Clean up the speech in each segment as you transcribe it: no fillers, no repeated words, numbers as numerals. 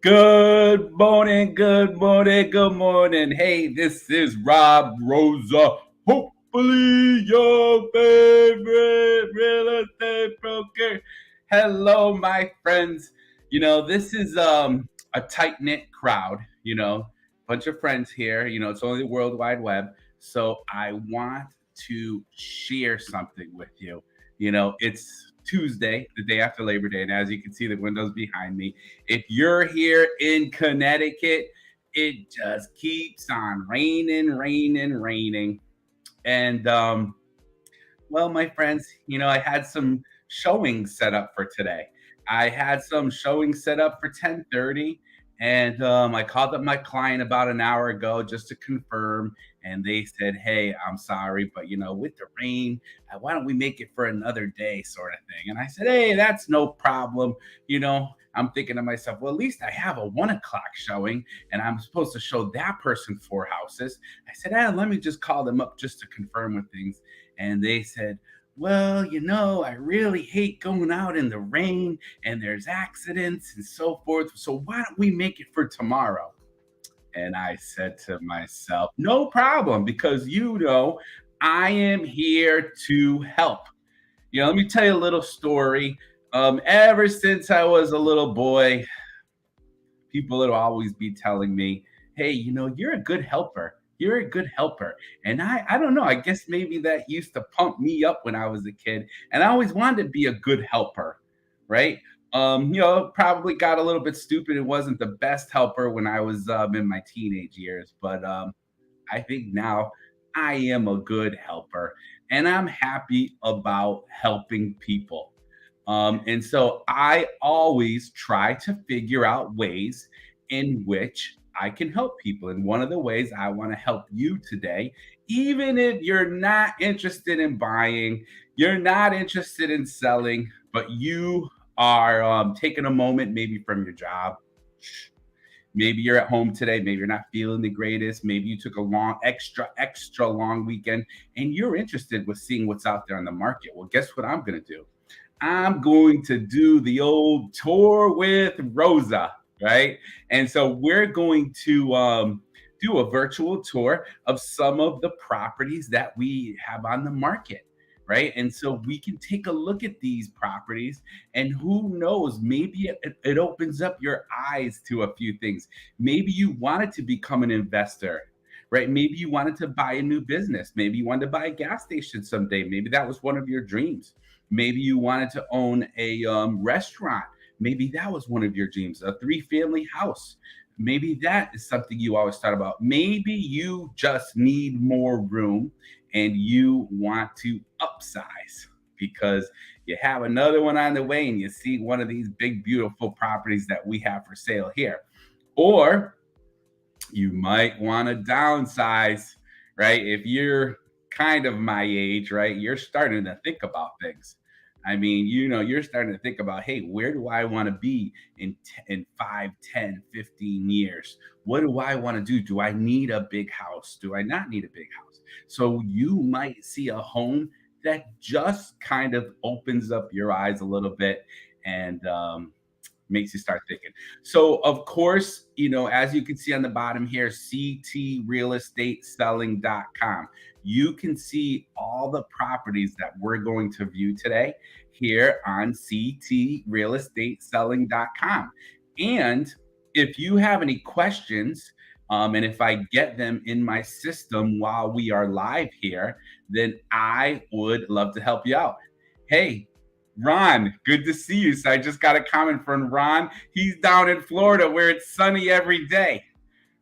Good morning, good morning, good morning. Hey, this is Rob Rosa. Hopefully, your favorite real estate broker. Hello, my friends. This is a tight knit crowd. Bunch of friends here. It's only the World Wide Web, so I want to share something with you. It's Tuesday, the day after Labor Day, and as you can see, the windows behind me. If you're here in Connecticut, it just keeps on raining, raining, raining. And well, my friends, I had some showings set up for today. I had some showings set up for 10:30, and I called up my client about an hour ago just to confirm, and they said, "Hey, I'm sorry, but with the rain, why don't we make it for another day, sort of thing." And I said, "Hey, that's no problem." I'm thinking to myself, well, at least I have a 1 o'clock showing, and I'm supposed to show that person 4 houses. I said, let me just call them up just to confirm with things. And they said, well, I really hate going out in the rain and there's accidents and so forth. So why don't we make it for tomorrow? And I said to myself, no problem, because I am here to help. Let me tell you a little story. Ever since I was a little boy, people will always be telling me, hey, you're a good helper. You're a good helper. And I don't know, I guess maybe that used to pump me up when I was a kid. And I always wanted to be a good helper, right? Probably got a little bit stupid. It wasn't the best helper when I was in my teenage years, but I think now I am a good helper and I'm happy about helping people. And so I always try to figure out ways in which I can help people. And one of the ways I want to help you today, even if you're not interested in buying, you're not interested in selling, but you are taking a moment maybe from your job. Maybe you're at home today. Maybe you're not feeling the greatest. Maybe you took a long, extra long weekend and you're interested with seeing what's out there on the market. Well, guess what I'm going to do? I'm going to do the old tour with Rosa, right? And so we're going to do a virtual tour of some of the properties that we have on the market, right? And so we can take a look at these properties, and who knows, maybe it opens up your eyes to a few things. Maybe you wanted to become an investor. Right. Maybe you wanted to buy a new business. Maybe you wanted to buy a gas station someday. Maybe that was one of your dreams. Maybe you wanted to own a restaurant. Maybe that was one of your dreams, a three-family house. Maybe that is something you always thought about. Maybe you just need more room and you want to upsize because you have another one on the way and you see one of these big, beautiful properties that we have for sale here. Or you might want to downsize, right? If you're kind of my age, right? You're starting to think about things. I mean, you're starting to think about, hey, where do I want to be in 5, 10, 15 years? What do I want to do? Do I need a big house? Do I not need a big house? So you might see a home that just kind of opens up your eyes a little bit and makes you start thinking. So, of course, as you can see on the bottom here, ctrealestateselling.com. You can see all the properties that we're going to view today here on ctrealestateselling.com. And if you have any questions, and if I get them in my system while we are live here, then I would love to help you out. Hey, Ron, good to see you. So I just got a comment from Ron. He's down in Florida where it's sunny every day,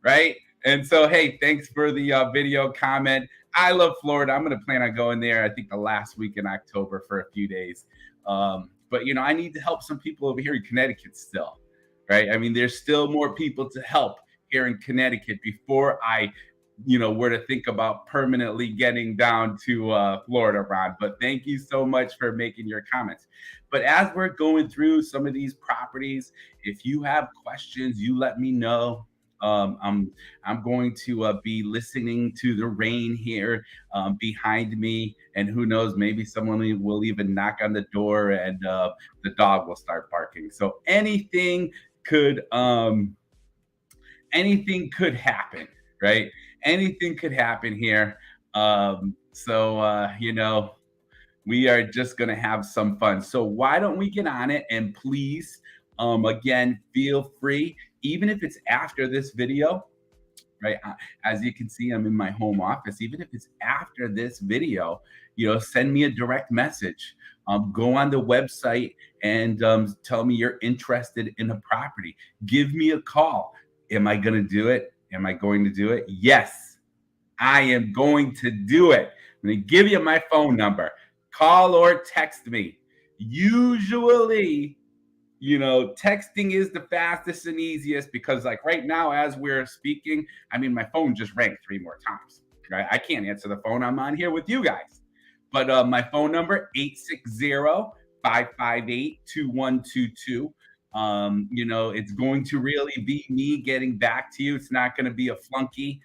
right? And so, hey, thanks for the video comment. I love Florida. I'm going to plan on going there, I think, the last week in October for a few days. But, I need to help some people over here in Connecticut still, right? I mean, there's still more people to help here in Connecticut before I were to think about permanently getting down to Florida, Ron. But thank you so much for making your comments. But as we're going through some of these properties, if you have questions, you let me know. I'm going to be listening to the rain here behind me, and who knows, maybe someone will even knock on the door and the dog will start barking. So anything could anything could happen, right? Anything could happen here. We are just going to have some fun. So why don't we get on it? And please, again, feel free, even if it's after this video, right? As you can see, I'm in my home office. Even if it's after this video, send me a direct message. Go on the website and tell me you're interested in a property. Give me a call. Am I going to do it? Am I going to do it? Yes, I am going to do it. I'm going to give you my phone number. Call or text me. Usually, texting is the fastest and easiest because, like right now, as we're speaking, I mean, my phone just rang 3 more times. Right? I can't answer the phone. I'm on here with you guys. But my phone number, 860-558-2122. It's going to really be me getting back to you. It's not going to be a flunky,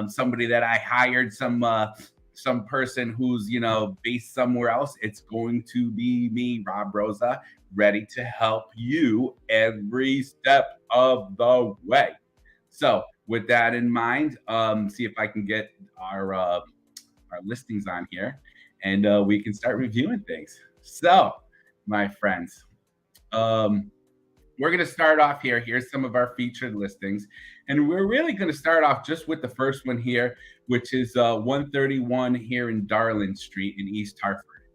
somebody that I hired, some person who's based somewhere else. It's going to be me, Rob Rosa, ready to help you every step of the way. So with that in mind, see if I can get our listings on here, and we can start reviewing things. So, my friends, we're going to start off here. Here's some of our featured listings. And we're really going to start off just with the first one here, which is 131 here in Darling Street in East Hartford,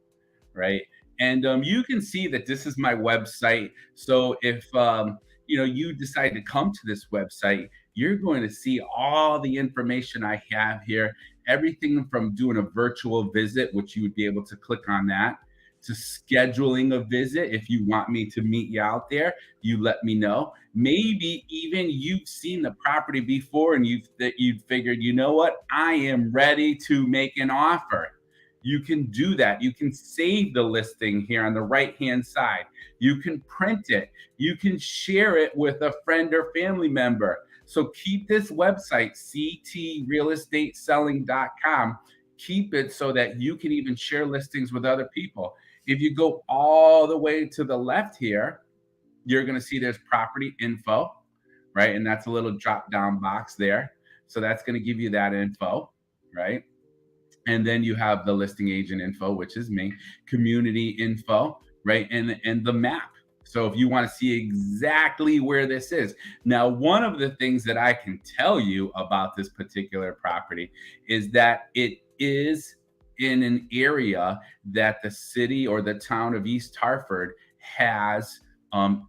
right? And you can see that this is my website. So if you decide to come to this website, you're going to see all the information I have here. Everything from doing a virtual visit, which you would be able to click on that, to scheduling a visit. If you want me to meet you out there, you let me know. Maybe even you've seen the property before and you've figured, you know what, I am ready to make an offer. You can do that. You can save the listing here on the right-hand side. You can print it. You can share it with a friend or family member. So keep this website, ctrealestateselling.com. Keep it so that you can even share listings with other people. If you go all the way to the left here, you're going to see there's property info, right? And that's a little drop down box there. So that's going to give you that info, right? And then you have the listing agent info, which is me, community info, right? And the map. So if you want to see exactly where this is. Now, one of the things that I can tell you about this particular property is that it is in an area that the city or the town of East Hartford has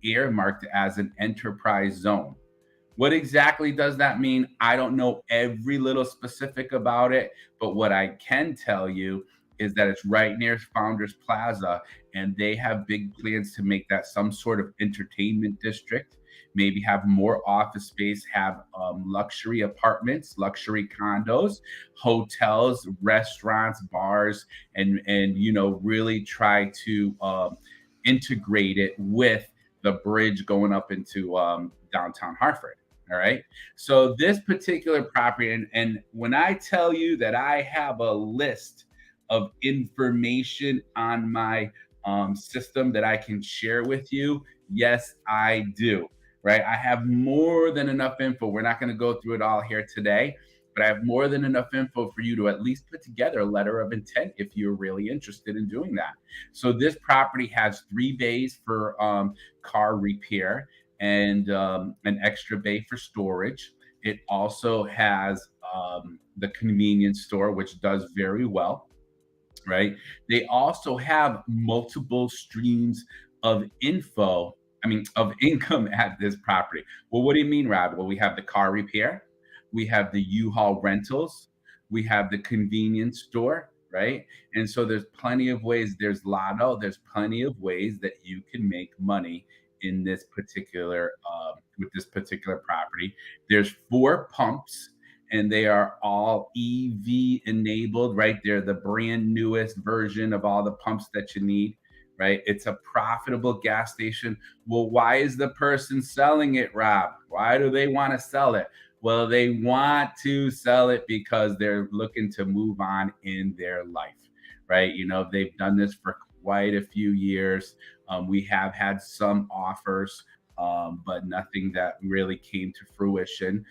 earmarked as an enterprise zone. What exactly does that mean? I don't know every little specific about it, but what I can tell you is that it's right near Founders Plaza, and they have big plans to make that some sort of entertainment district, maybe have more office space, have luxury apartments, luxury condos, hotels, restaurants, bars, and really try to integrate it with the bridge going up into downtown Hartford. All right. So this particular property, and when I tell you that I have a list of information on my system that I can share with you, yes, I do. Right. I have more than enough info. We're not going to go through it all here today, but I have more than enough info for you to at least put together a letter of intent if you're really interested in doing that. So this property has 3 bays for car repair and an extra bay for storage. It also has the convenience store, which does very well, right? They also have multiple streams of of income at this property. Well, what do you mean, Rob? Well, we have the car repair, we have the U-Haul rentals, we have the convenience store, right? And so there's plenty of ways. There's lotto. There's plenty of ways that you can make money in this particular with this particular property. There's 4 pumps, and they are all EV enabled, right? They're the brand newest version of all the pumps that you need, right? It's a profitable gas station. Well, why is the person selling it, Rob? Why do they want to sell it? Well, they want to sell it because they're looking to move on in their life, right? They've done this for quite a few years. We have had some offers but nothing that really came to fruition.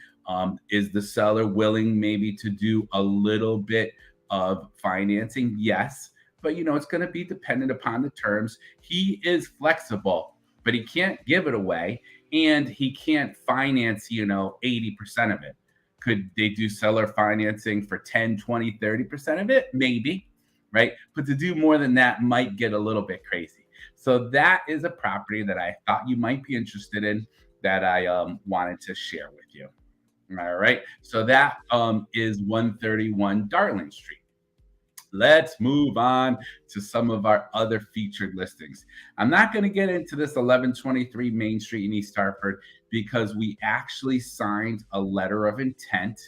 Is the seller willing maybe to do a little bit of financing? Yes, but it's going to be dependent upon the terms. He is flexible, but he can't give it away, and he can't finance 80% of it. Could they do seller financing for 10, 20, 30% of it? Maybe, right? But to do more than that might get a little bit crazy. So that is a property that I thought you might be interested in, that I wanted to share with you. All right. So that is 131 Darling Street. Let's move on to some of our other featured listings. I'm not going to get into this 1123 Main Street in East Hartford because we actually signed a letter of intent,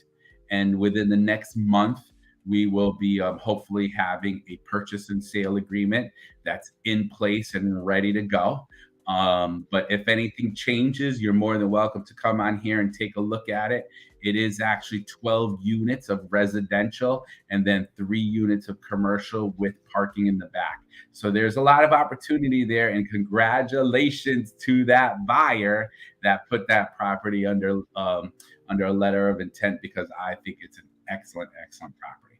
and within the next month, we will be hopefully having a purchase and sale agreement that's in place and ready to go. But if anything changes, you're more than welcome to come on here and take a look at it. It is actually 12 units of residential and then 3 units of commercial with parking in the back. So there's a lot of opportunity there, and congratulations to that buyer that put that property under a letter of intent, because I think it's an excellent, excellent property.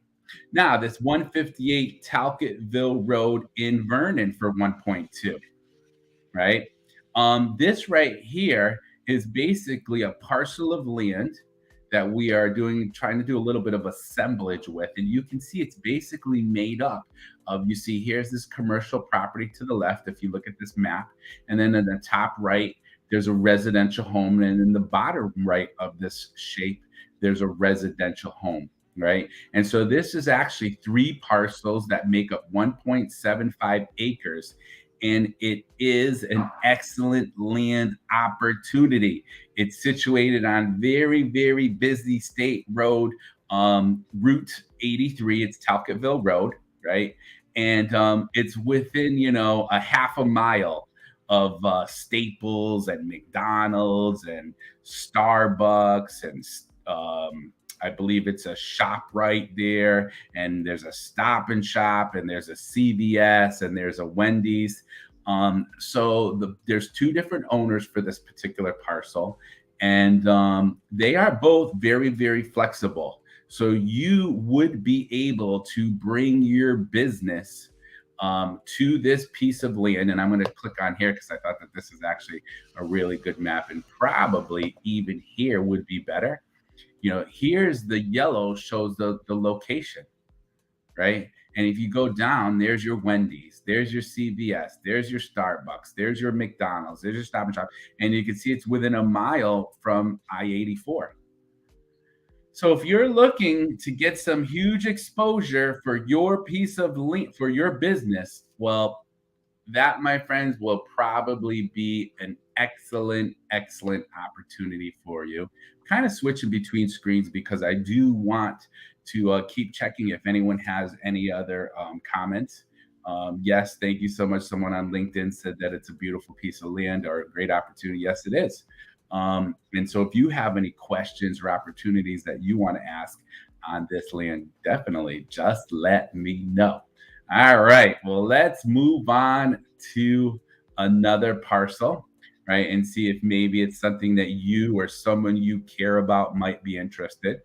Now, this 158 Talcottville Road in Vernon for 1.2. Right? This right here is basically a parcel of land that we are trying to do a little bit of assemblage with. And you can see it's basically made up of, you see, here's this commercial property to the left, if you look at this map. And then in the top right, there's a residential home. And in the bottom right of this shape, there's a residential home. Right. And so this is actually 3 parcels that make up 1.75 acres. And it is an excellent land opportunity. It's situated on very, very busy state road, Route 83. It's Talcottville Road, right? And it's within, a half a mile of Staples and McDonald's and Starbucks, and I believe it's a shop right there, and there's a Stop and Shop, and there's a CVS, and there's a Wendy's. So there's 2 different owners for this particular parcel, and they are both very, very flexible. So you would be able to bring your business to this piece of land. And I'm going to click on here because I thought that this is actually a really good map, and probably even here would be better. Here's the yellow shows the location, right? And if you go down, there's your Wendy's, there's your CVS, there's your Starbucks, there's your McDonald's, there's your Stop and Shop. And you can see it's within a mile from I-84. So if you're looking to get some huge exposure for your piece of land, for your business, well, that, my friends, will probably be an excellent, excellent opportunity for you. Kind of switching between screens because I do want to keep checking if anyone has any other comments. Yes, thank you so much. Someone on LinkedIn said that it's a beautiful piece of land or a great opportunity. Yes, it is. And so if you have any questions or opportunities that you want to ask on this land, definitely just let me know. All right, well, let's move on to another parcel, right? And see if maybe it's something that you or someone you care about might be interested.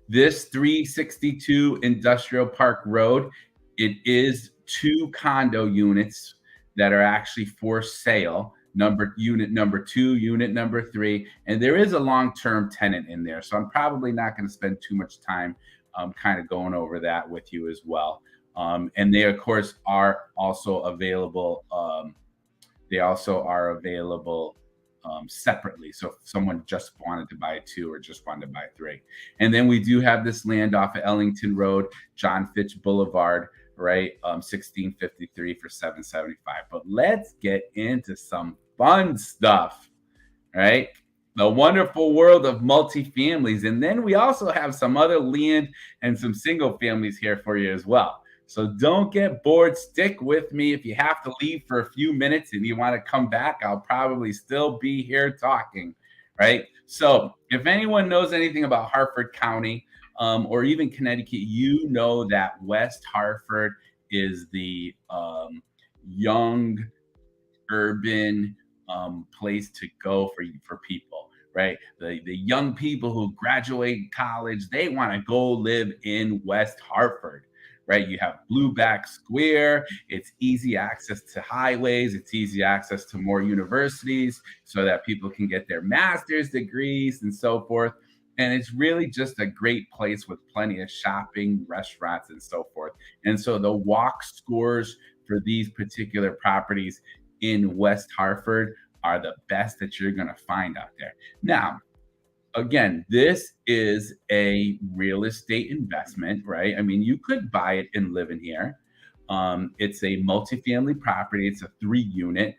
This 362 Industrial Park Road, it is 2 condo units that are actually for sale. Unit number 2, unit number 3, and there is a long-term tenant in there. So I'm probably not going to spend too much time kind of going over that with you as well. And they, of course, are also available. Separately. So if someone just wanted to buy 2 or just wanted to buy 3. And then we do have this land off of Ellington Road, John Fitch Boulevard, right? 1653 for $775. But let's get into some fun stuff, right? The wonderful world of multifamilies. And then we also have some other land and some single families here for you as well. So don't get bored. Stick with me. If you have to leave for a few minutes and you want to come back, I'll probably still be here talking, right? So if anyone knows anything about Hartford County or even Connecticut, you know that West Hartford is the young urban place to go for people, right? The young people who graduate college, they want to go live in West Hartford, right? You have Blueback Square. It's easy access to highways. It's easy access to more universities so that people can get their master's degrees and so forth. And it's really just a great place with plenty of shopping, restaurants, and so forth. And so the walk scores for these particular properties in West Hartford are the best that you're going to find out there. Now, again, this is a real estate investment, right? I mean, you could buy it and live in here. It's a multifamily property, it's a 3 unit.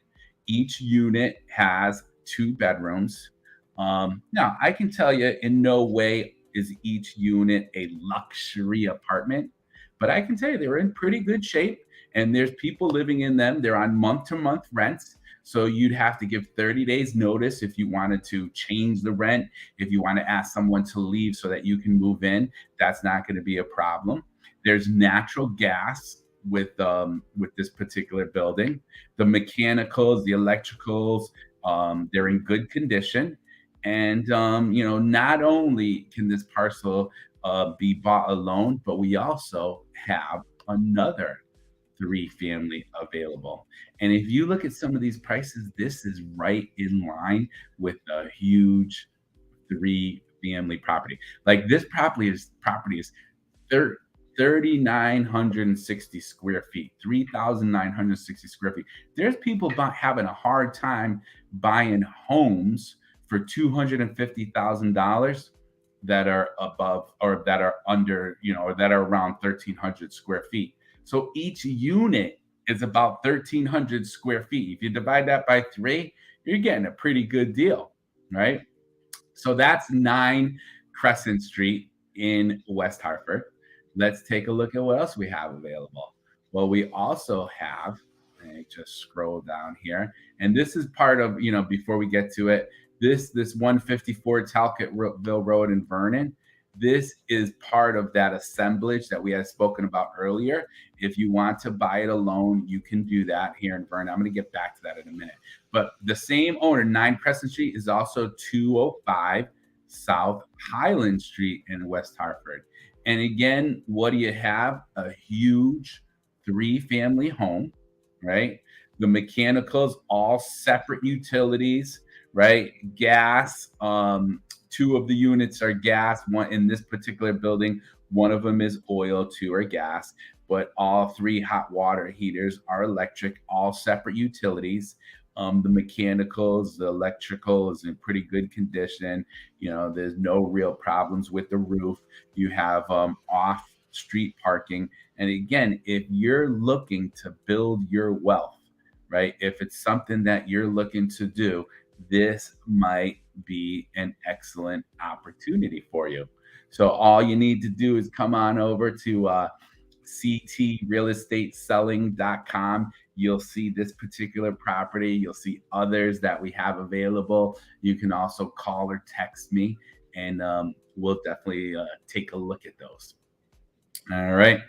Each unit has 2 bedrooms. Now, I can tell you in no way is each unit a luxury apartment, but I can tell you they're in pretty good shape and there's people living in them. They're on month to month rents. So you'd have to give 30 days notice if you wanted to change the rent, if you want to ask someone to leave so that you can move in. That's not going to be a problem. There's natural gas with this particular building. The mechanicals, the electricals, they're in good condition. And not only can this parcel be bought alone, but we also have another 3 family available. And if you look at some of these prices, this is right in line with a huge 3 family property. Like this property is thir- 3,960 square feet, 3,960 square feet. There's people having a hard time buying homes for $250,000 that are above or that are under, or that are around 1,300 square feet. So each unit is about 1,300 square feet. If you divide that by 3, you're getting a pretty good deal, right? So that's 9 Crescent Street in West Hartford. Let's take a look at what else we have available. Well, we also have, let me just scroll down here. And this is part of, before we get to it, this 154 Talcottville Road in Vernon. This is part of that assemblage that we had spoken about earlier. If you want to buy it alone, you can do that here in Vernon. I'm going to get back to that in a minute. But the same owner, 9 Crescent Street, is also 205 South Highland Street in West Hartford. And again, what do you have? A huge 3-family home, right? The mechanicals, all separate utilities, right? Gas, 2 of the units are gas. One in this particular building, one of them is oil, 2 are gas, but all 3 hot water heaters are electric, all separate utilities. The mechanicals, the electrical is in pretty good condition. There's no real problems with the roof. You have off street parking. And again, if you're looking to build your wealth, right? If it's something that you're looking to do, this might be an excellent opportunity for you. So all you need to do is come on over to ctrealestateselling.com. You'll see this particular property. You'll see others that we have available. You can also call or text me, and we'll definitely take a look at those. All right.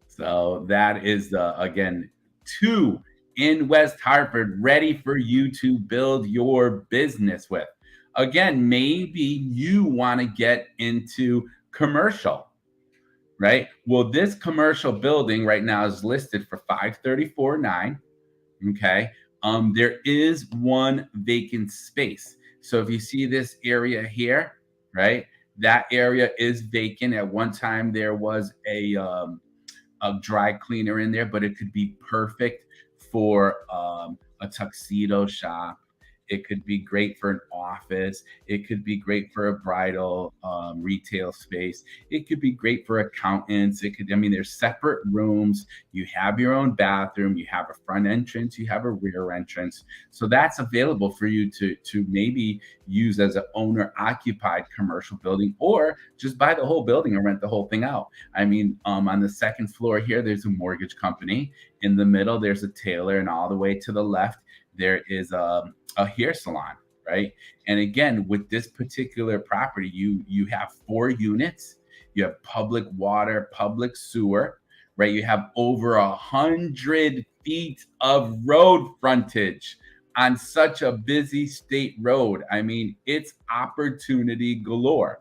So that is, again, 2 in West Hartford ready for you to build your business with. Again, maybe you want to get into commercial, right? Well, this commercial building right now is listed for 534.9. Okay. There is 1 vacant space. So if you see this area here, right, that area is vacant. At one time, there was a dry cleaner in there, but it could be perfect for a tuxedo shop. It could be great for an office. It could be great for a bridal retail space. It could be great for accountants. There's separate rooms. You have your own bathroom. You have a front entrance. You have a rear entrance. So that's available for you to maybe use as an owner occupied commercial building, or just buy the whole building and rent the whole thing out. On the second floor here, there's a mortgage company. In the middle, there's a tailor, and all the way to the left, there is a hair salon, right? And again, with this particular property, you have 4 units. You have public water, public sewer, right? You have over 100 feet of road frontage on such a busy state road. I mean, it's opportunity galore,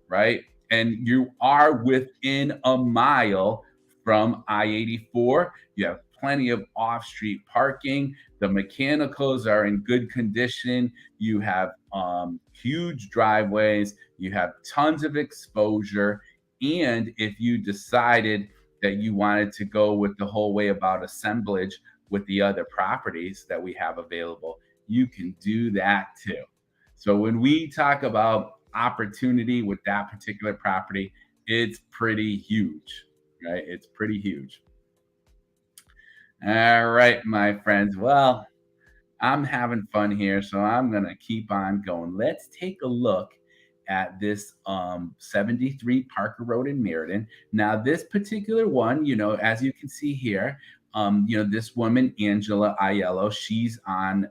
right? And you are within a mile from I 84. You have plenty of off street parking. The mechanicals are in good condition. You have huge driveways. You have tons of exposure. And if you decided that you wanted to go with the whole way about assemblage with the other properties that we have available, you can do that too. So when we talk about opportunity with that particular property, it's pretty huge, right? It's pretty huge. All right, my friends. Well, I'm having fun here, so I'm gonna keep on going. Let's take a look at this 73 Parker Road in Meriden. Now, this particular one, as you can see here, this woman, Angela Aiello, she's on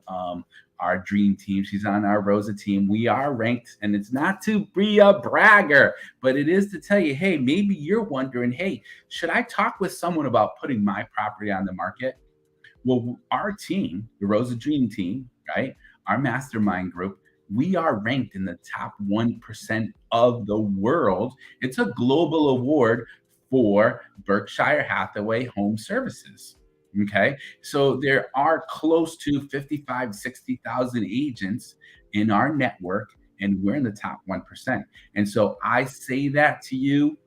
our dream team. She's on our Rosa team. We are ranked, and it's not to be a bragger, but it is to tell you, hey, maybe you're wondering, hey, should I talk with someone about putting my property on the market? Well, our team, the Rosa Dream Team, right? Our mastermind group, we are ranked in the top 1% of the world. It's a global award for Berkshire Hathaway Home Services. Okay. So there are close to 55, 60,000 agents in our network, and we're in the top 1%. And so I say that to you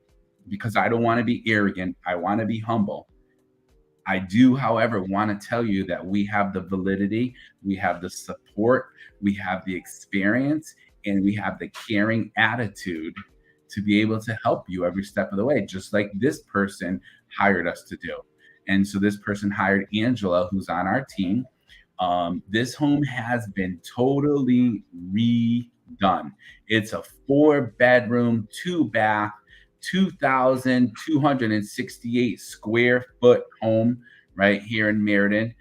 because I don't want to be arrogant. I want to be humble. I do, however, want to tell you that we have the validity, we have the support, we have the experience, and we have the caring attitude to be able to help you every step of the way, just like this person hired us to do. And so this person hired Angela, who's on our team. This home has been totally redone. It's a 4 bedroom, 2 bath, 2,268 square foot home right here in Meriden.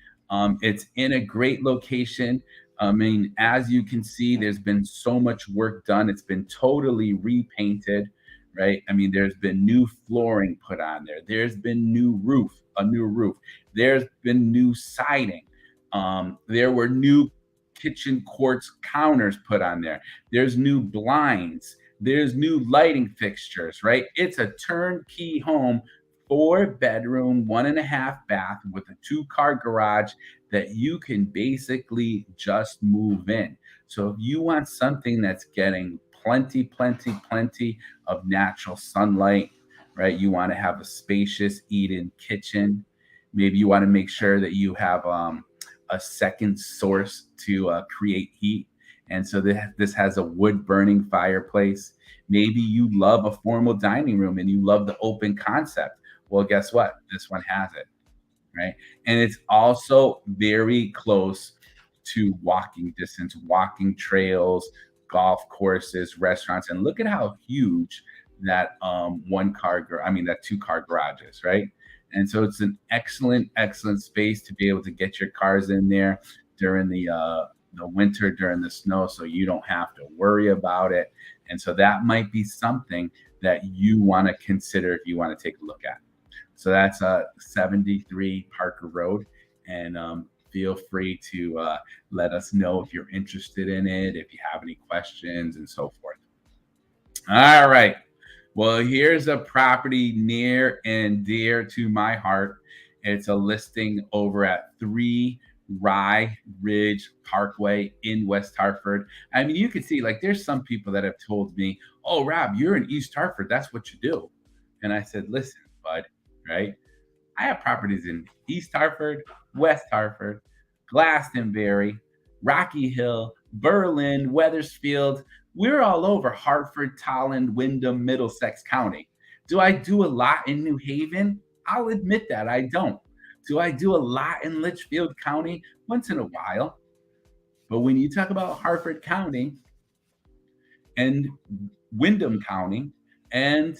It's in a great location. I mean, as you can see, there's been so much work done. It's been totally repainted, right? I mean, there's been new flooring put on there. There's been a new roof. There's been new siding. There were new kitchen quartz counters put on there. There's new blinds. There's new lighting fixtures, right? It's a turnkey home, 4 bedroom, 1.5 bath with a 2 car garage that you can basically just move in. So if you want something that's getting plenty, plenty, plenty of natural sunlight, right? You want to have a spacious eat-in kitchen. Maybe you want to make sure that you have a second source to create heat. And so this has a wood burning fireplace. Maybe you love a formal dining room and you love the open concept. Well, guess what? This one has it, right? And it's also very close to walking distance, walking trails, golf courses, restaurants. And look at how huge that that 2 car garage is, right? And so it's an excellent, excellent space to be able to get your cars in there during the winter, during the snow, so you don't have to worry about it. And so that might be something that you want to consider if you want to take a look at. So that's 73 Parker Road, and feel free to let us know if you're interested in it, if you have any questions, and so forth. All right. Well, here's a property near and dear to my heart. It's a listing over at 3 Rye Ridge Parkway in West Hartford. I mean, you can see, like, there's some people that have told me, "Oh, Rob, you're in East Hartford. That's what you do." And I said, "Listen, bud, right? I have properties in East Hartford, West Hartford, Glastonbury, Rocky Hill, Berlin, Weathersfield. We're all over Hartford, Tolland, Windham, Middlesex County. Do I do a lot in New Haven? I'll admit that I don't. Do I do a lot in Litchfield County? Once in a while. But when you talk about Hartford County and Windham County and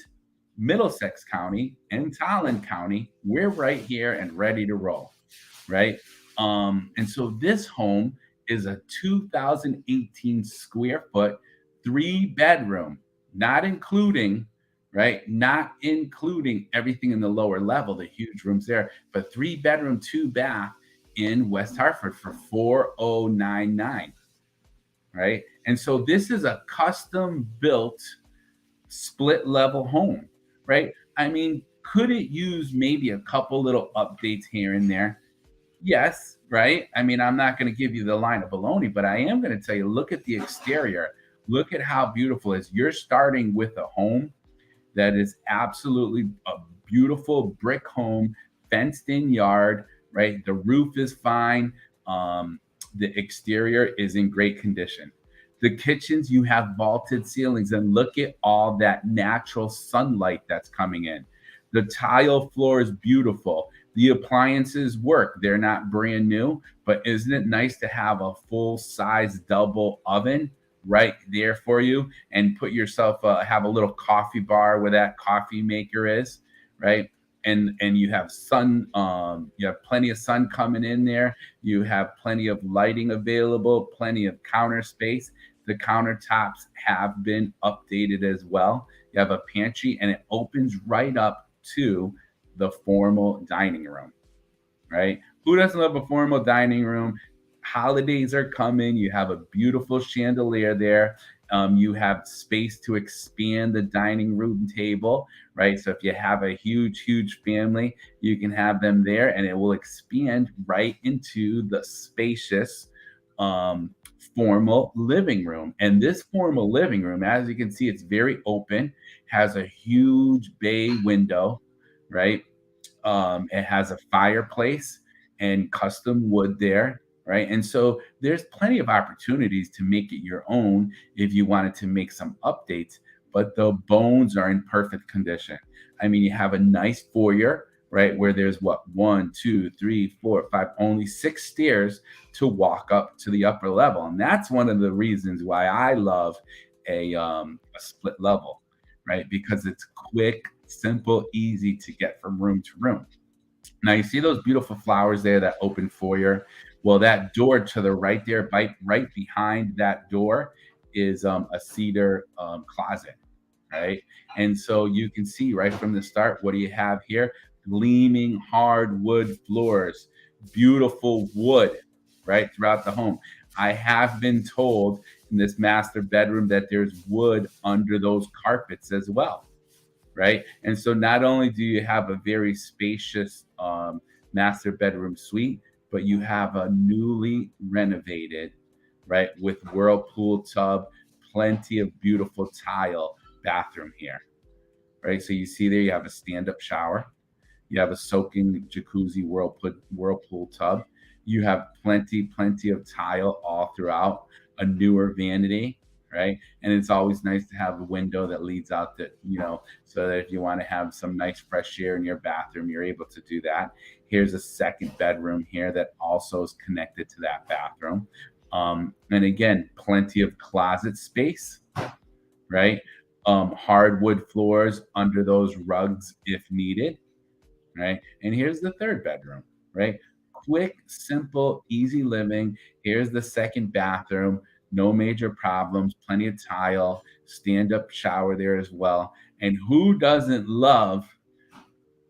Middlesex County and Tolland County, we're right here and ready to roll, right? And so this home is a 2018 square foot, 3 bedroom, not including right? Not including everything in the lower level, the huge rooms there, but 3 bedroom, 2 bath in West Hartford for 4099, right? And so this is a custom built split level home, right? I mean, could it use maybe a couple little updates here and there? Yes, right? I mean, I'm not going to give you the line of baloney, but I am going to tell you look at the exterior. Look at how beautiful it is. You're starting with a home that is absolutely a beautiful brick home, fenced in yard, right? The roof is fine. The exterior is in great condition. The kitchens, you have vaulted ceilings, and look at all that natural sunlight that's coming in. The tile floor is beautiful. The appliances work. They're not brand new, but isn't it nice to have a full size double oven right there for you, and put yourself have a little coffee bar where that coffee maker is, right? And you have sun, you have plenty of sun coming in there. You have plenty of lighting available, plenty of counter space. The countertops have been updated as well. You have a pantry, and it opens right up to the formal dining room, right? Who doesn't love a formal dining room? Holidays are coming. You have a beautiful chandelier there. You have space to expand the dining room table, right? So if you have a huge, huge family, you can have them there, and it will expand right into the spacious, um, formal living room. And this formal living room, as you can see, it's very open, has a huge bay window, right? It has a fireplace and custom wood there, right? And so there's plenty of opportunities to make it your own if you wanted to make some updates, but the bones are in perfect condition. I mean, you have a nice foyer, right? Where there's what, one, two, three, four, five, only 6 stairs to walk up to the upper level. And that's one of the reasons why I love a split level, right? Because it's quick, simple, easy to get from room to room. Now you see those beautiful flowers there, that open foyer. Well, that door to the right there, right behind that door, is a cedar closet, right? And so you can see right from the start, what do you have here? Gleaming hardwood floors, beautiful wood, right, throughout the home. I have been told in this master bedroom that there's wood under those carpets as well, right? And so not only do you have a very spacious master bedroom suite, but you have a newly renovated, right, with whirlpool tub, plenty of beautiful tile bathroom here, right? So you see there, you have a stand-up shower, you have a soaking jacuzzi whirlpool tub. You have plenty of tile all throughout, a newer vanity, right? And it's always nice to have a window that leads out that, so that if you want to have some nice fresh air in your bathroom, you're able to do that. Here's a second bedroom here that also is connected to that bathroom. And again, plenty of closet space, right? Hardwood floors under those rugs if needed, right? And here's the third bedroom, right? Quick, simple, easy living. Here's the second bathroom. No major problems, plenty of tile, stand up shower there as well. And who doesn't love,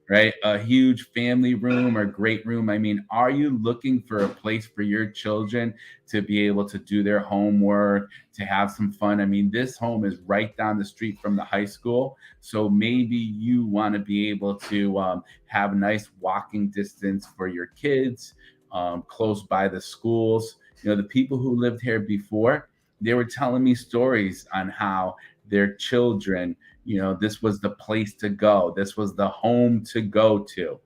right, a huge family room or great room? I mean, are you looking for a place for your children to be able to do their homework, to have some fun? I mean, this home is right down the street from the high school. So maybe you want to be able to have a nice walking distance for your kids, close by the schools. The people who lived here before, they were telling me stories on how their children, this was the place to go. This was the home to go to,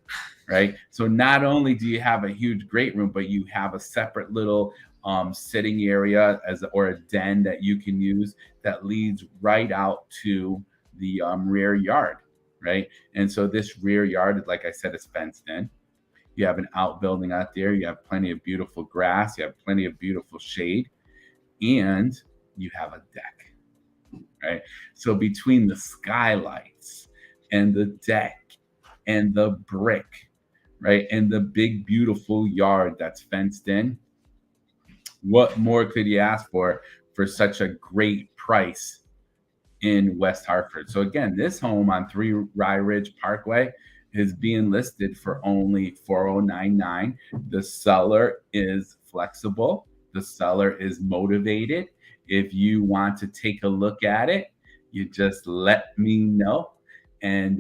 right? So not only do you have a huge great room, but you have a separate little sitting area or a den that you can use that leads right out to the rear yard, right? And so this rear yard, like I said, is fenced in. You have an outbuilding out there. You have plenty of beautiful grass. You have plenty of beautiful shade, and you have a deck, right? So between the skylights and the deck and the brick, right, and the big beautiful yard that's fenced in, what more could you ask for such a great price in West Hartford. So again, this home on 3 Rye Ridge Parkway is being listed for only 4099. The seller is flexible. The seller is motivated. If you want to take a look at it, you just let me know, and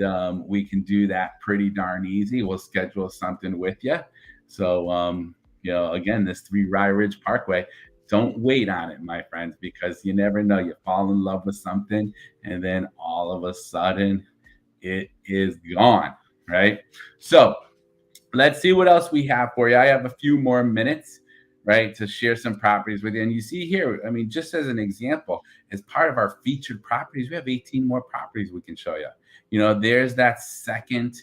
we can do that pretty darn easy. We'll schedule something with you. So, again, this 3 Rye Ridge Parkway, don't wait on it, my friends, because you never know. You fall in love with something, and then all of a sudden, it is gone, right? So, let's see what else we have for you. I have a few more minutes, right, to share some properties with you. And you see here, I mean, just as an example, as part of our featured properties, we have 18 more properties we can show you. There's that second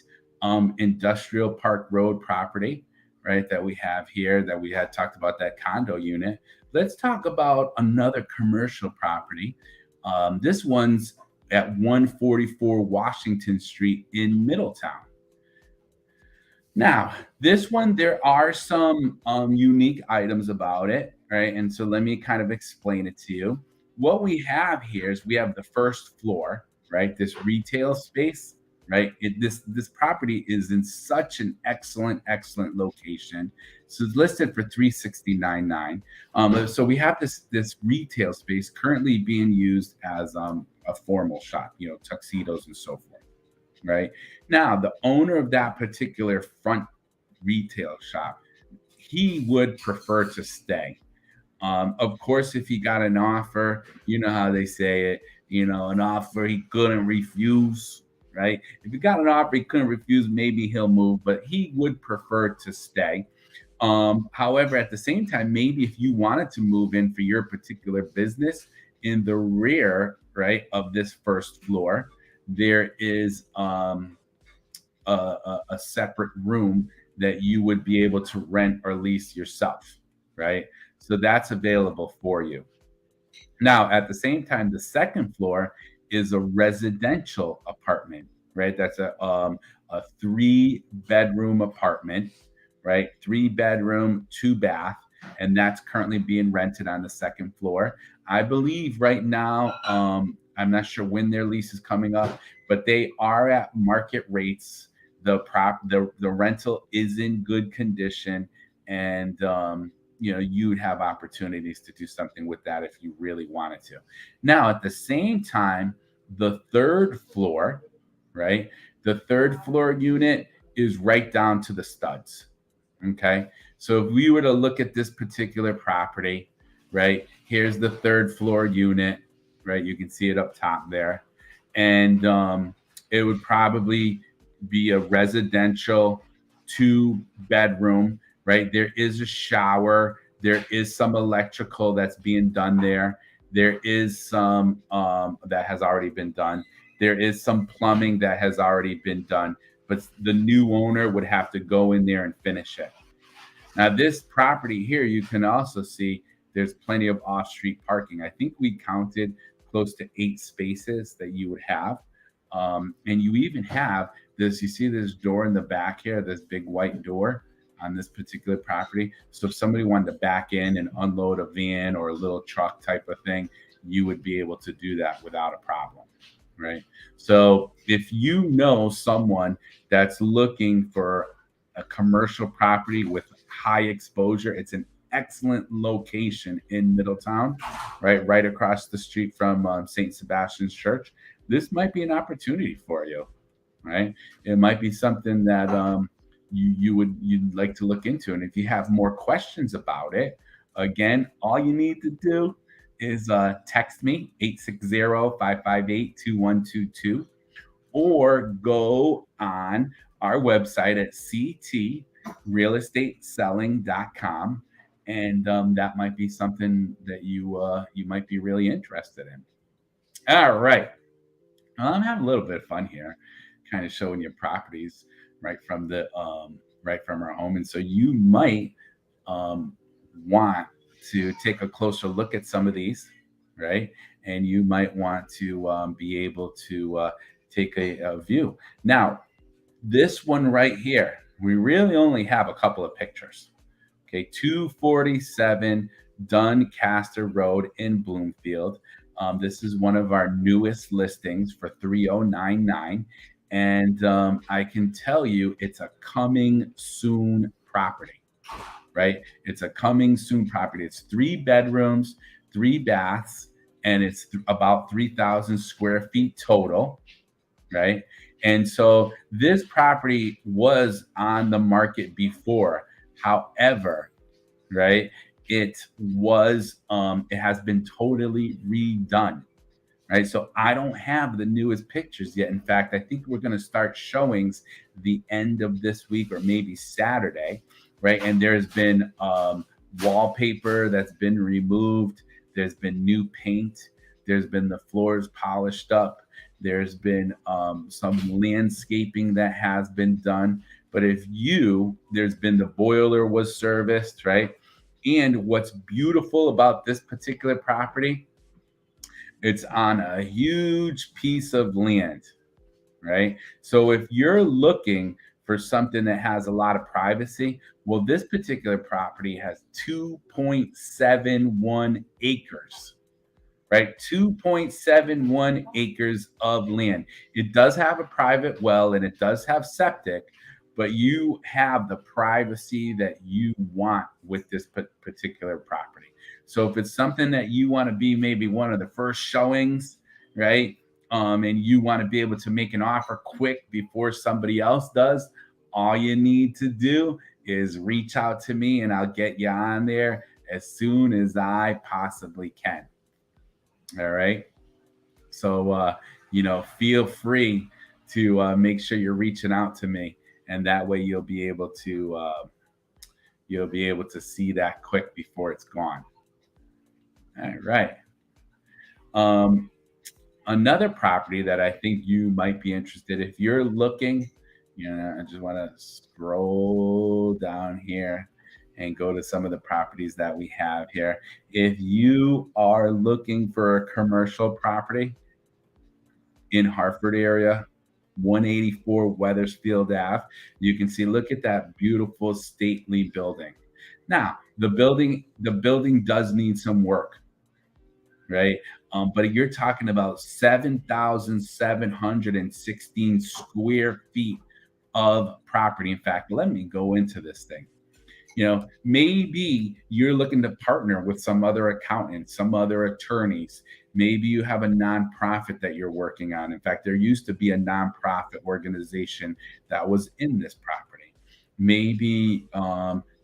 Industrial Park Road property, right, that we have here that we had talked about, that condo unit. Let's talk about another commercial property. This one's at 144 Washington Street in Middletown. Now, this one, there are some unique items about it, right? And so let me kind of explain it to you. What we have here is we have the first floor, right? This retail space, right? This property is in such an excellent location. So it's listed for 369.9. So we have this retail space currently being used as a formal shop, tuxedos and so forth. Right now, the owner of that particular front retail shop, he would prefer to stay. Of course, if he got an offer, you know how they say it, an offer he couldn't refuse, right? If he got an offer he couldn't refuse, maybe he'll move, but he would prefer to stay. However, at the same time, maybe if you wanted to move in for your particular business, in the rear, right, of this first floor, there is a separate room that you would be able to rent or lease yourself, right? So that's available for you. Now, at the same time, the second floor is a residential apartment, right? That's a 3-bedroom apartment, right? 3-bedroom, 2-bath, and that's currently being rented on the second floor. I believe right now, I'm not sure when their lease is coming up, but they are at market rates. The rental is in good condition, and you'd have opportunities to do something with that if you really wanted to. Now, at the same time, the third floor, right? The third floor unit is right down to the studs. Okay. So if we were to look at this particular property, right, here's the third floor unit, right? You can see it up top there. And it would probably be a residential 2-bedroom, right? There is a shower. There is some electrical that's being done there. There is some that has already been done. There is some plumbing that has already been done, but the new owner would have to go in there and finish it. Now, this property here, you can also see there's plenty of off-street parking. I think we counted close to 8 spaces that you would have. And you even have this, you see this door in the back here, this big white door on this particular property. So if somebody wanted to back in and unload a van or a little truck type of thing, you would be able to do that without a problem, right? So if you know someone that's looking for a commercial property with high exposure, it's an excellent location in Middletown, right across the street from St. Sebastian's Church. This might be an opportunity for you, right? It might be something that you'd like to look into. And if you have more questions about it, again, all you need to do is text me 860-558-2122, or go on our website at ctrealestateselling.com, and that might be something that you might be really interested in. All right. Well, I'm having a little bit of fun here, kind of showing you properties right from our home, and so you might want to take a closer look at some of these, right? And you might want to be able to take a view. Now, this one right here, we really only have a couple of pictures. Okay, 247 Doncaster Road in Bloomfield. This is one of our newest listings for 3099. And I can tell you it's a coming soon property, right? It's a coming soon property. It's 3 bedrooms, 3 baths, and it's about 3,000 square feet total, right? And so this property was on the market before. However, right, it has been totally redone, right? So I don't have the newest pictures yet. In fact, I think we're going to start showings the end of this week or maybe Saturday, right? And there's been wallpaper that's been removed. There's been new paint. There's been the floors polished up. There's been some landscaping that has been done. But there's been the boiler was serviced, right? And what's beautiful about this particular property, it's on a huge piece of land, right? So if you're looking for something that has a lot of privacy, well, this particular property has 2.71 acres, right? 2.71 acres of land. It does have a private well and it does have septic, but you have the privacy that you want with this particular property. So if it's something that you want to be maybe one of the first showings, right? And you want to be able to make an offer quick before somebody else does, all you need to do is reach out to me and I'll get you on there as soon as I possibly can. All right. So, feel free to make sure you're reaching out to me, and that way you'll be able to see that quick before it's gone. All right. Um, Another property that I think you might be interested if you're looking, I just want to scroll down here and go to some of the properties that we have here. If you are looking for a commercial property in Hartford area, 184 Weathersfield Ave, you can see, look at that beautiful stately building. Now, the building does need some work, right? But you're talking about 7,716 square feet of property. In fact, let me go into this thing. Maybe you're looking to partner with some other accountants, some other attorneys. Maybe you have a nonprofit that you're working on. In fact, there used to be a nonprofit organization that was in this property. Maybe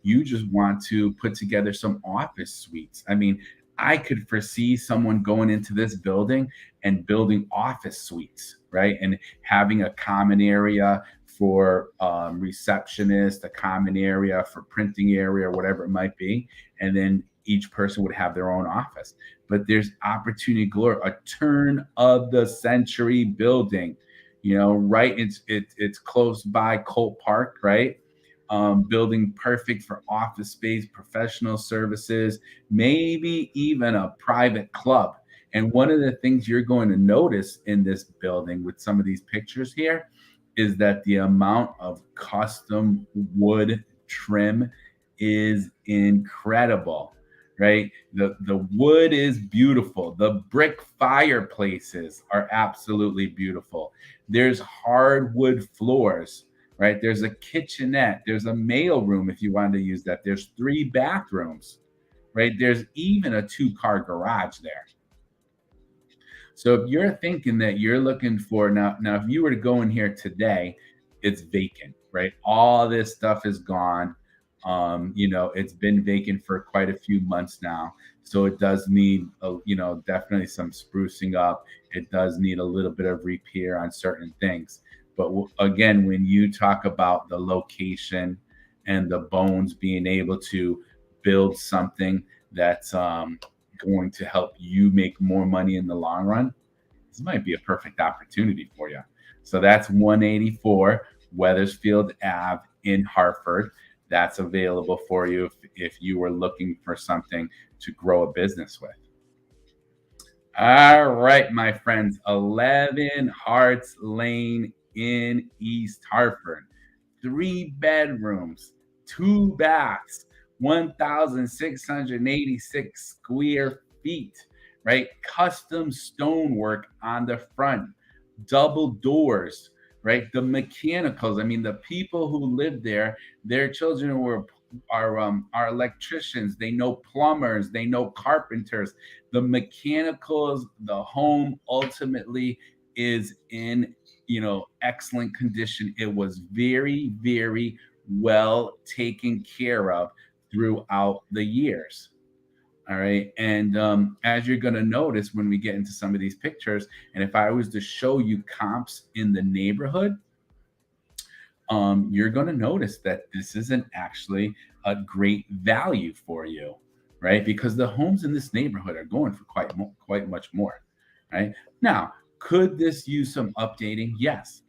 you just want to put together some office suites. I mean, I could foresee someone going into this building and building office suites, right? And having a common area for receptionist, a common area for printing area, or whatever it might be. And then each person would have their own office. But there's opportunity galore, a turn of the century building, right? It's close by Colt Park, right? Building perfect for office space, professional services, maybe even a private club. And one of the things you're going to notice in this building with some of these pictures here is that the amount of custom wood trim is incredible, right? The wood is beautiful. The brick fireplaces are absolutely beautiful. There's hardwood floors, right? There's a kitchenette. There's a mail room if you wanted to use that. There's 3 bathrooms, right? There's even a 2-car garage there. So if you're thinking that you're looking for now, if you were to go in here today, it's vacant, right? All this stuff is gone. It's been vacant for quite a few months now. So it does need, definitely some sprucing up. It does need a little bit of repair on certain things. But again, when you talk about the location and the bones being able to build something that's going to help you make more money in the long run, this might be a perfect opportunity for you. So that's 184 Weathersfield Ave in Hartford. That's available for you if you were looking for something to grow a business with. All right, my friends, 11 Hearts Lane in East Hartford. 3 bedrooms, 2 baths, 1,686 square feet, right? Custom stonework on the front, double doors, right? The mechanicals. I mean, the people who live there, their children are electricians. They know plumbers. They know carpenters. The mechanicals. The home ultimately is in excellent condition. It was very, very well taken care of throughout the years. All right. And as you're going to notice when we get into some of these pictures, and if I was to show you comps in the neighborhood, you're going to notice that this isn't actually a great value for you, right? Because the homes in this neighborhood are going for quite much more, right? Now, could this use some updating? Yes,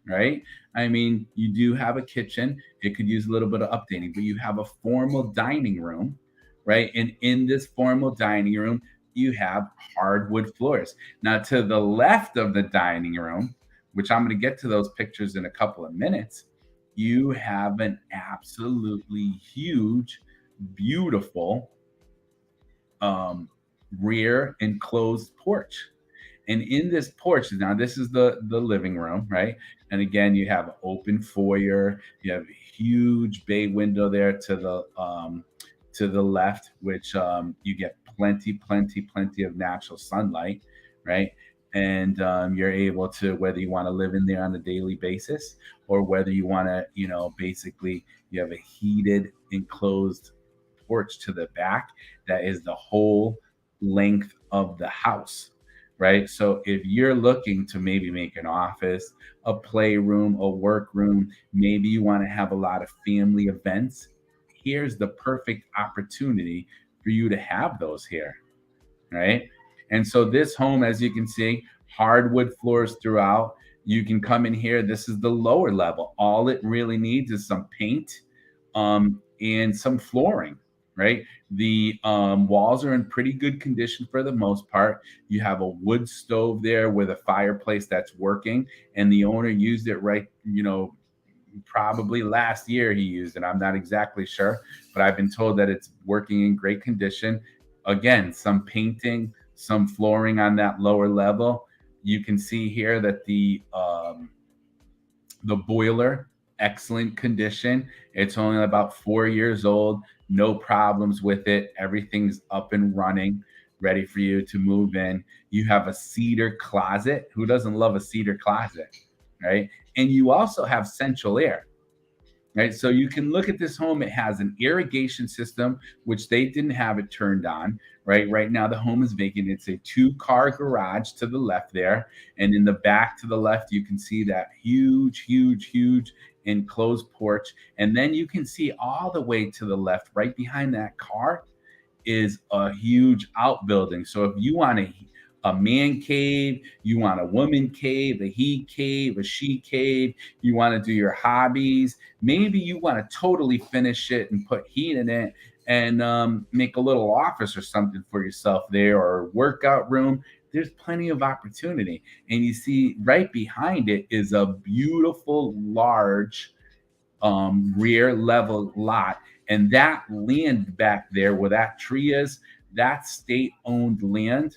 right? I mean, you do have a kitchen, it could use a little bit of updating, but you have a formal dining room, right? And in this formal dining room, you have hardwood floors. Now, to the left of the dining room, which I'm going to get to those pictures in a couple of minutes, you have an absolutely huge, beautiful um, rear enclosed porch. And in this porch, now this is the living room, right? And again, you have open foyer, you have a huge bay window there to the left, which you get plenty of natural sunlight, right? And you're able to, whether you want to live in there on a daily basis or whether you want to, basically you have a heated enclosed porch to the back that is the whole length of the house, right? So if you're looking to maybe make an office, a playroom, a workroom, maybe you want to have a lot of family events, here's the perfect opportunity for you to have those here, right? And so this home, as you can see, hardwood floors throughout. You can come in here. This is the lower level. All it really needs is some paint and some flooring, right? The walls are in pretty good condition for the most part. You have a wood stove there with a fireplace that's working, and the owner used it right, probably last year he used it. I'm not exactly sure, but I've been told that it's working in great condition. Again, some painting, some flooring on that lower level. You can see here that the boiler, excellent condition. It's only about 4 years old. No problems with it. Everything's up and running, ready for you to move in. You have a cedar closet. Who doesn't love a cedar closet, right? And you also have central air, right? So you can look at this home. It has an irrigation system, which they didn't have it turned on, right? Right now, the home is vacant. It's a two-car garage to the left there. And in the back to the left, you can see that huge enclosed porch. And then you can see all the way to the left, right behind that car, is a huge outbuilding. So if you want a man cave, you want a woman cave, a he cave, a she cave, you want to do your hobbies, maybe you want to totally finish it and put heat in it and make a little office or something for yourself there or a workout room. There's plenty of opportunity. And you see right behind it is a beautiful, large rear level lot. And that land back there where that tree is, that's state owned land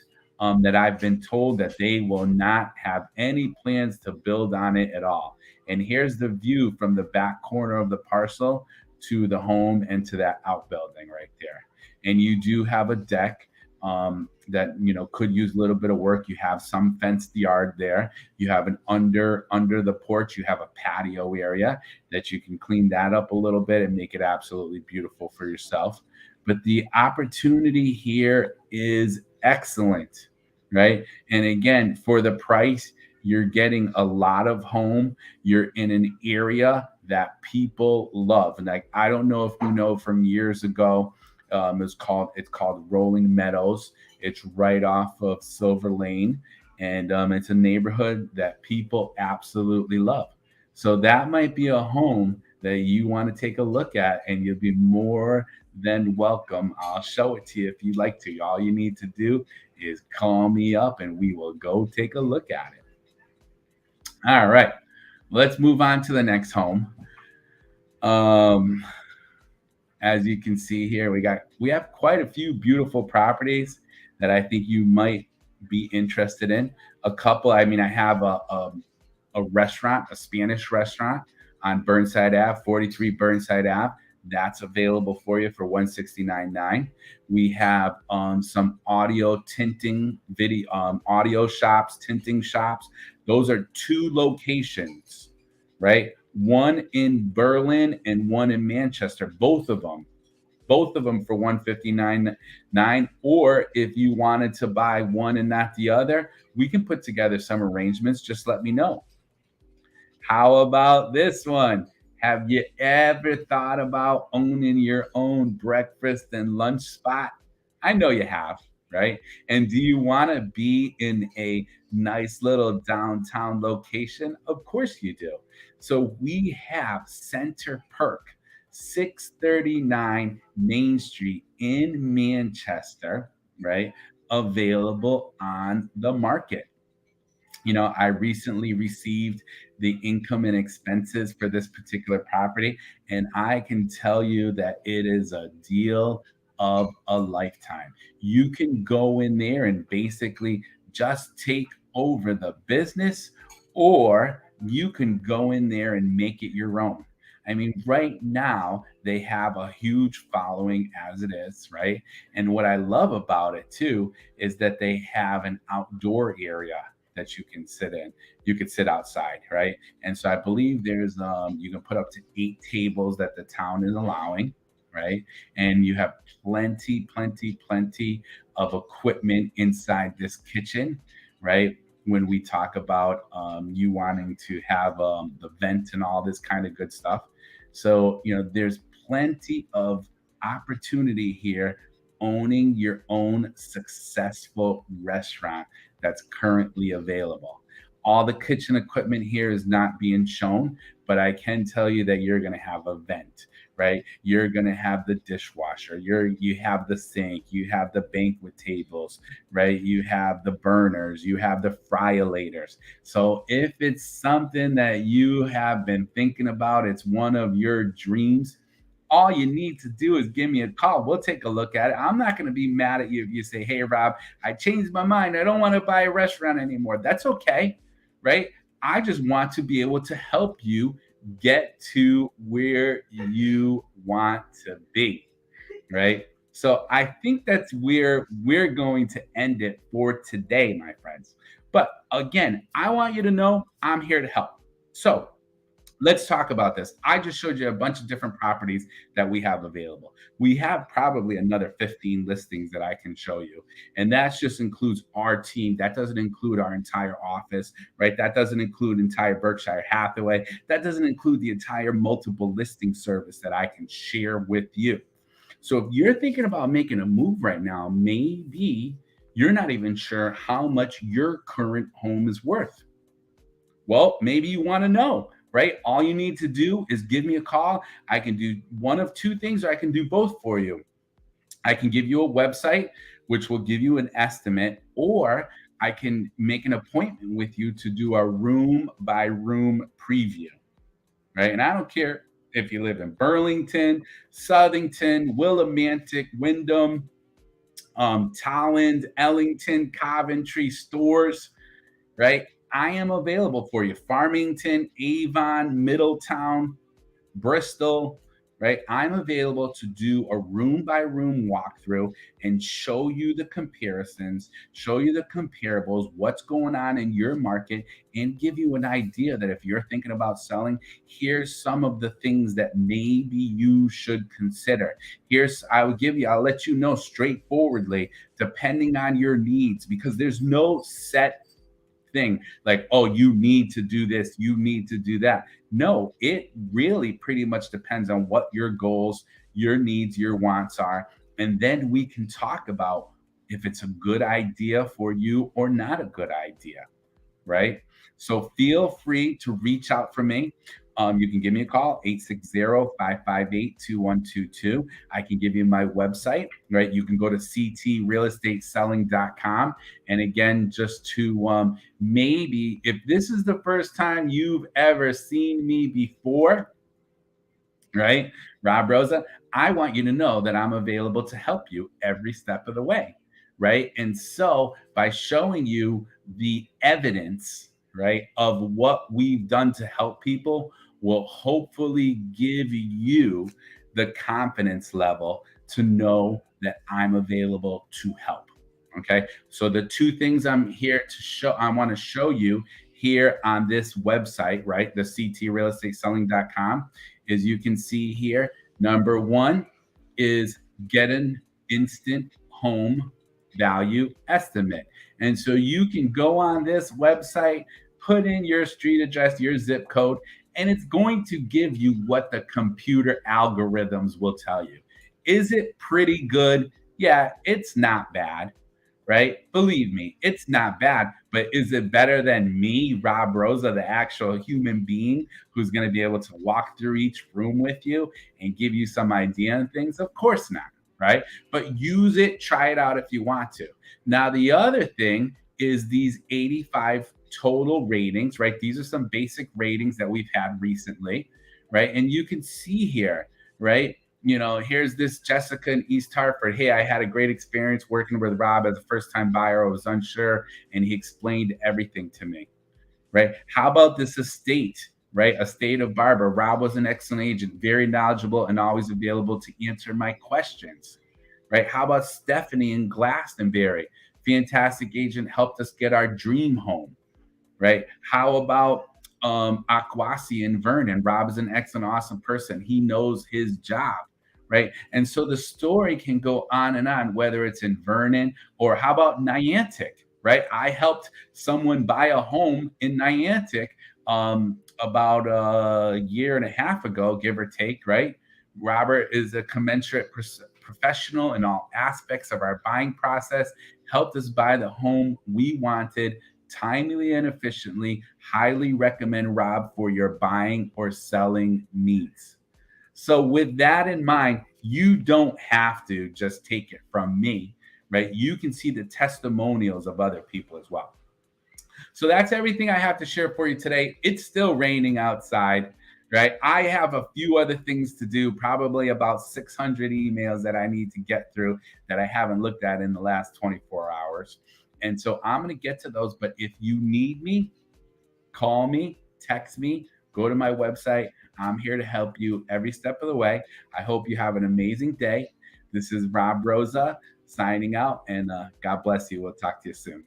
that I've been told that they will not have any plans to build on it at all. And here's the view from the back corner of the parcel to the home and to that outbuilding right there. And you do have a deck that could use a little bit of work. You have some fenced yard there. You have an under the porch. You have a patio area that you can clean that up a little bit and make it absolutely beautiful for yourself. But the opportunity here is excellent, right? And again, for the price, you're getting a lot of home. You're in an area that people love. And like, I don't know if you know from years ago, it's called Rolling Meadows. It's right off of Silver Lane, and it's a neighborhood that people absolutely love. So that might be a home that you want to take a look at, and you'll be more than welcome. I'll show it to you if you'd like to. All you need to do is call me up, and we will go take a look at it. All right, let's move on to the next home. As you can see here, we have quite a few beautiful properties that I think you might be interested in. A couple, I mean, I have a restaurant, a Spanish restaurant on Burnside Ave, 43 Burnside Ave. That's available for you for 169.9. We have some audio tinting video, audio shops, tinting shops. Those are two locations, right? One in Berlin and one in Manchester. Both of them for 159.9. Or if you wanted to buy one and not the other, we can put together some arrangements. Just let me know. How about this one? Have you ever thought about owning your own breakfast and lunch spot? I know you have, right? And do you want to be in a nice little downtown location? Of course you do. So we have Center Perk, 639 Main Street in Manchester, right? Available on the market. I recently received the income and expenses for this particular property, and I can tell you that it is a deal of a lifetime. You can go in there and basically just take over the business, or you can go in there and make it your own. I mean, right now they have a huge following as it is, right? And what I love about it too is that they have an outdoor area that you can sit in. You could sit outside, right? And so I believe there's you can put up to 8 tables that the town is allowing, right? And you have plenty of equipment inside this kitchen, right? When we talk about you wanting to have the vent and all this kind of good stuff. So, there's plenty of opportunity here owning your own successful restaurant that's currently available. All the kitchen equipment here is not being shown, but I can tell you that you're going to have a vent, right? You're going to have the dishwasher. You have the sink, you have the banquet tables, right? You have the burners, you have the friolators. So if it's something that you have been thinking about, it's one of your dreams, all you need to do is give me a call. We'll take a look at it. I'm not going to be mad at you if you say, "Hey, Rob, I changed my mind. I don't want to buy a restaurant anymore." That's okay, right? I just want to be able to help you get to where you want to be, right? So I think that's where we're going to end it for today, my friends. But again, I want you to know I'm here to help. So let's talk about this. I just showed you a bunch of different properties that we have available. We have probably another 15 listings that I can show you. And that just includes our team. That doesn't include our entire office, right? That doesn't include entire Berkshire Hathaway. That doesn't include the entire multiple listing service that I can share with you. So if you're thinking about making a move right now, maybe you're not even sure how much your current home is worth. Well, maybe you want to know, right? All you need to do is give me a call. I can do one of two things, or I can do both for you. I can give you a website, which will give you an estimate, or I can make an appointment with you to do a room by room preview, right? And I don't care if you live in Burlington, Southington, Willimantic, Wyndham, Tolland, Ellington, Coventry, Stores, right? I am available for you. Farmington, Avon, Middletown, Bristol, right? I'm available to do a room by room walkthrough and show you the comparisons, show you the comparables, what's going on in your market, and give you an idea that if you're thinking about selling, here's some of the things that maybe you should consider. I'll let you know straightforwardly, depending on your needs, because there's no set thing like, oh, you need to do this, you need to do that. No, it really pretty much depends on what your goals, your needs, your wants are. And then we can talk about if it's a good idea for you or not a good idea, right? So feel free to reach out for me. You can give me a call, 860-558-2122. I can give you my website, right? You can go to ctrealestateselling.com. And again, just to maybe, if this is the first time you've ever seen me before, right? Rob Rosa, I want you to know that I'm available to help you every step of the way. right? And so by showing you the evidence, right, of what we've done to help people will hopefully give you the confidence level to know that I'm available to help. Okay. So the two things I'm here to show, I want to show you here on this website, right? The ctrealestateselling.com is you can see here. Number one is get an instant home value estimate. And so you can go on this website, put in your street address, your zip code, and it's going to give you what the computer algorithms will tell you. Is it pretty good? Yeah, it's not bad, right? Believe me, it's not bad, but is it better than me, Rob Rosa, the actual human being who's going to be able to walk through each room with you and give you some idea on things? Of course not, right? But use it, try it out if you want to. Now, the other thing is these 85 total ratings, right? These are some basic ratings that we've had recently, right? And you can see here, right? Here's this Jessica in East Hartford. Hey, I had a great experience working with Rob as a first time buyer. I was unsure, and he explained everything to me, right? How about this estate, right? Estate of Barbara. Rob was an excellent agent, very knowledgeable, and always available to answer my questions, right? How about Stephanie in Glastonbury? Fantastic agent, helped us get our dream home, right? How about Aquasi and Vernon? Rob is an excellent, awesome person. He knows his job, right? And so the story can go on and on, whether it's in Vernon or how about Niantic, right? I helped someone buy a home in Niantic about a year and a half ago, give or take, right? Robert is a commensurate professional in all aspects of our buying process, helped us buy the home we wanted timely and efficiently. Highly recommend Rob for your buying or selling needs. So, with that in mind, you don't have to just take it from me, right? You can see the testimonials of other people as well. So, that's everything I have to share for you today. It's still raining outside, right? I have a few other things to do, probably about 600 emails that I need to get through that I haven't looked at in the last 24 hours. And so I'm going to get to those. But if you need me, call me, text me, go to my website. I'm here to help you every step of the way. I hope you have an amazing day. This is Rob Rosa signing out, and God bless you. We'll talk to you soon.